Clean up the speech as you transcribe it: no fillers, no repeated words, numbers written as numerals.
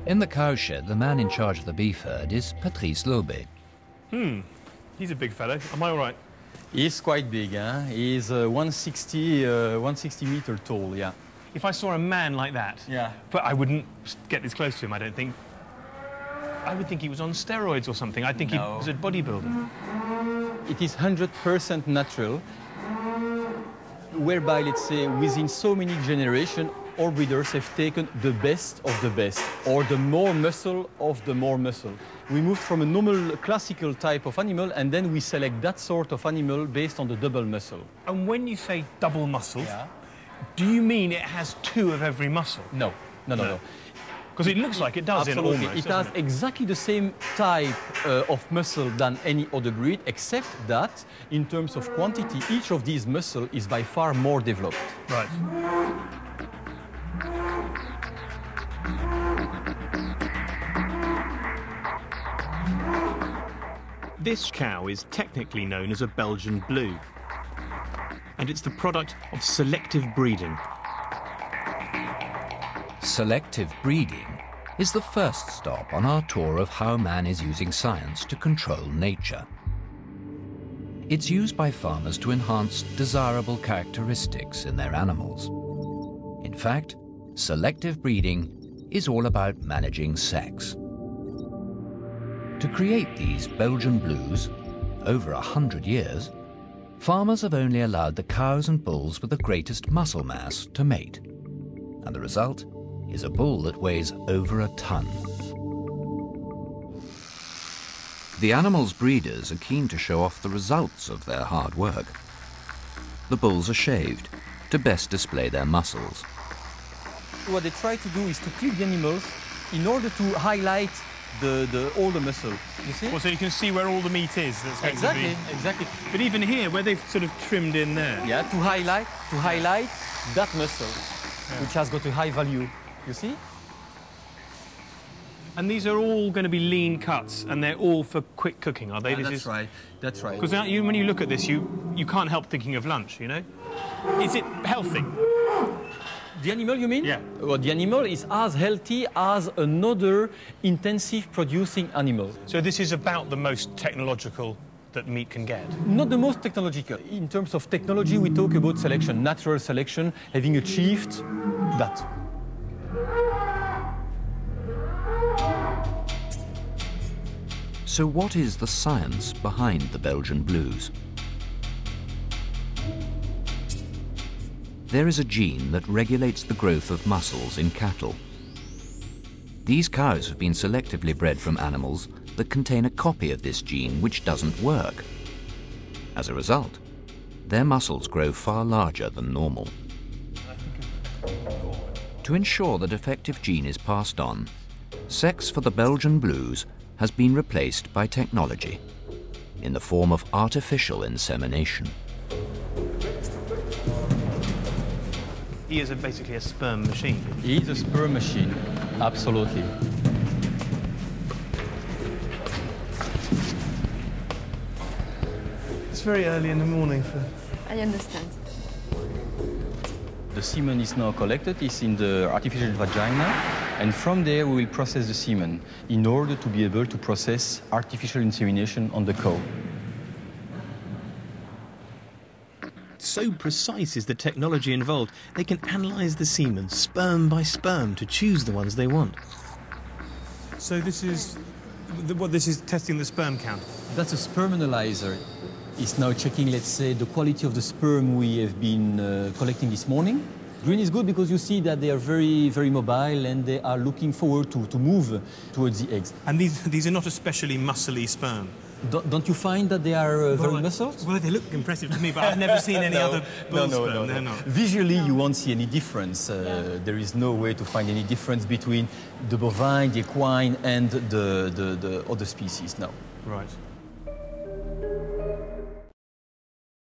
In the cowshed, the man in charge of the beef herd is Patrice Lobe. He's a big fellow. Am I all right? He's quite big, huh? He's 160 meter tall, yeah. If I saw a man like that, Yeah. but I wouldn't get this close to him, I don't think. I would think he was on steroids or something. I think he was a bodybuilder. It is 100% natural, whereby, let's say, within so many generations, all breeders have taken the best of the best, or the more muscle of the more muscle. We moved from a normal classical type of animal, and then we select that sort of animal based on the double muscle. And when you say double muscled, Yeah. do you mean it has 2 of every muscle? No. Because it looks like it does Absolutely. in almost, It has exactly the same type of muscle than any other breed, except that, in terms of quantity, each of these muscles is by far more developed. Right. This cow is technically known as a Belgian Blue, and it's the product of selective breeding. Selective breeding is the first stop on our tour of how man is using science to control nature. It's used by farmers to enhance desirable characteristics in their animals. In fact, selective breeding is all about managing sex. To create these Belgian Blues, over 100 years, farmers have only allowed the cows and bulls with the greatest muscle mass to mate. And the result is a bull that weighs over a ton. The animal's breeders are keen to show off the results of their hard work. The bulls are shaved to best display their muscles. What they try to do is to clip the animals in order to highlight all the muscle. You see? Well, so you can see where all the meat is. That's going to be. Exactly. But even here, where they've sort of trimmed in there. Yeah, to highlight that muscle, which has got a high value. You see? And these are all going to be lean cuts, and they're all for quick cooking, are they? Yeah, that's right. That's right. Because when you look at this, you can't help thinking of lunch, you know? Is it healthy? The animal, you mean? Yeah. Well, the animal is as healthy as another intensive producing animal. So this is about the most technological that meat can get? Not the most technological. In terms of technology, we talk about selection, natural selection, having achieved that. So what is the science behind the Belgian Blues? There is a gene that regulates the growth of muscles in cattle. These cows have been selectively bred from animals that contain a copy of this gene which doesn't work. As a result, their muscles grow far larger than normal. To ensure the defective gene is passed on, sex for the Belgian Blues has been replaced by technology in the form of artificial insemination. He is basically a sperm machine. He is a sperm machine, absolutely. It's very early in the morning for... I understand. The semen is now collected, it's in the artificial vagina, and from there we will process the semen in order to be able to process artificial insemination on the cow. So precise is the technology involved, they can analyse the semen sperm by sperm to choose the ones they want. So this is testing the sperm count? That's a sperm analyzer. It's now checking, let's say, the quality of the sperm we have been collecting this morning. Green is good because you see that they are very, very mobile and they are looking forward to move towards the eggs. And these are not especially muscly sperm? Don't you find that they are very muscled? Well, they look impressive to me, but I've never seen any other bull sperm. They're not. Visually, you won't see any difference. There is no way to find any difference between the bovine, the equine, and the other species, no. Right.